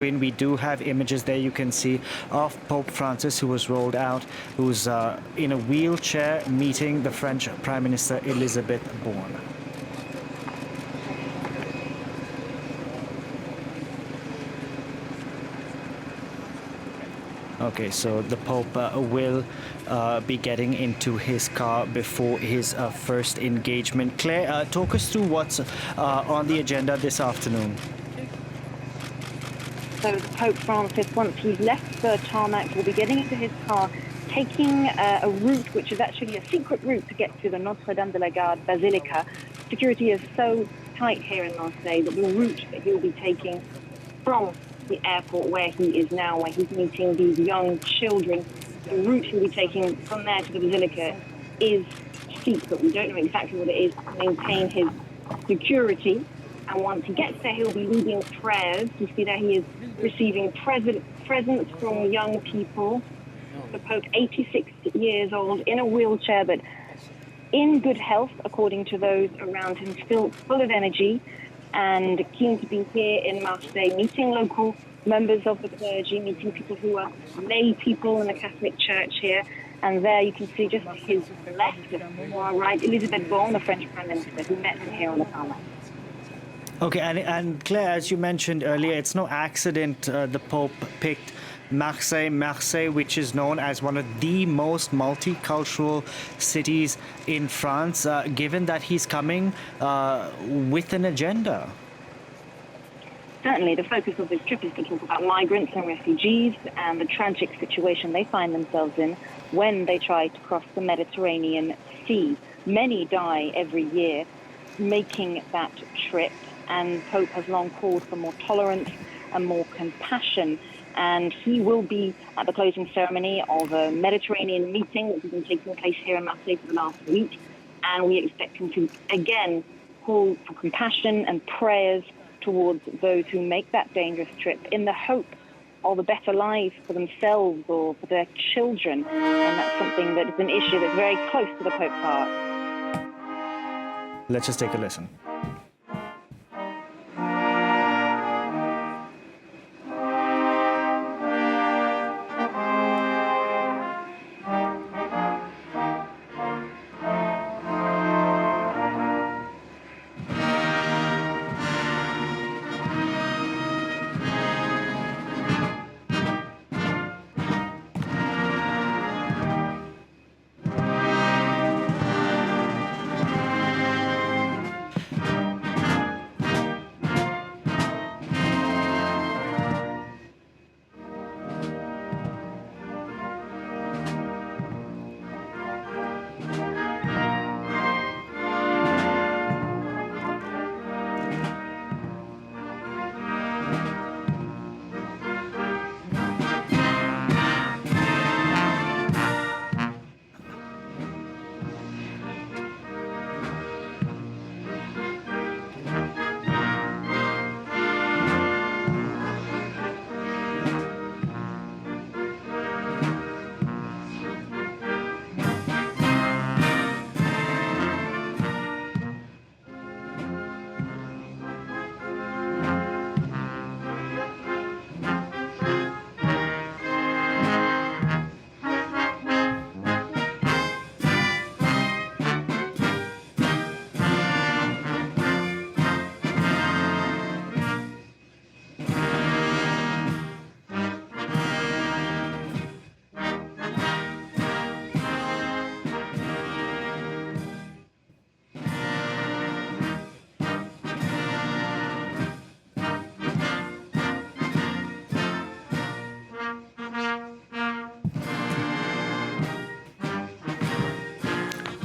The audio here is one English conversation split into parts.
We do have images there you can see of Pope Francis, who was rolled out, who's in a wheelchair meeting the French Prime Minister Elizabeth Borne. Okay, so the Pope will be getting into his car before his first engagement. Claire, talk us through what's on the agenda this afternoon. So Pope Francis, once he's left the tarmac, will be getting into his car, taking a route which is actually a secret route to get to the Notre Dame de la Garde Basilica. Security is so tight here in Marseille that the route that he'll be taking from the airport where he is now, where he's meeting these young children, the route he'll be taking from there to the Basilica is steep, but we don't know exactly what it is to maintain his security. And once he gets there, he'll be leading prayers. You see there he is receiving presents from young people. The Pope, 86 years old, in a wheelchair, but in good health, according to those around him, still full of energy and keen to be here in Marseille, meeting local members of the clergy, meeting people who are lay people in the Catholic Church here. And there you can see just to his left, or right, Elizabeth Borne, the French Prime Minister, who met him here on the tarmac. Okay, and Claire, as you mentioned earlier, it's no accident the Pope picked Marseille, which is known as one of the most multicultural cities in France, given that he's coming with an agenda. Certainly, the focus of this trip is to talk about migrants and refugees and the tragic situation they find themselves in when they try to cross the Mediterranean Sea. Many die every year making that trip, and Pope has long called for more tolerance and more compassion. And he will be at the closing ceremony of a Mediterranean meeting that has been taking place here in Marseille for the last week. And we expect him to again call for compassion and prayers towards those who make that dangerous trip in the hope of a better life for themselves or for their children. And that's something that is an issue that's very close to the Pope's heart. Let's just take a listen.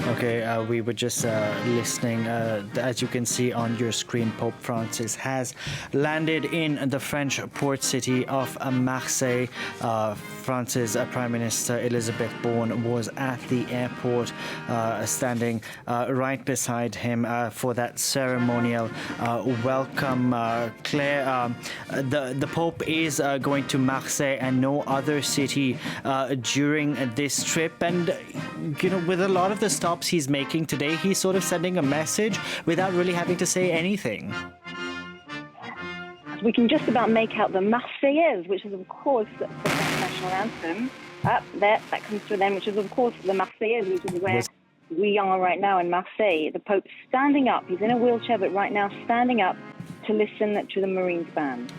Okay, we were just listening. As you can see on your screen, Pope Francis has landed in the French port city of Marseille. France's Prime Minister Elizabeth Borne was at the airport, standing right beside him for that ceremonial welcome. Claire, the Pope is going to Marseille and no other city during this trip, and you know, with a lot of the stops he's making today, he's sort of sending a message without really having to say anything. We can just about make out the Marseillaise, which is, of course, the French national anthem. Up there, that comes to an end, which is, of course, the Marseillaise, which is where we are right now in Marseille. The Pope standing up. He's in a wheelchair, but right now standing up to listen to the Marines band.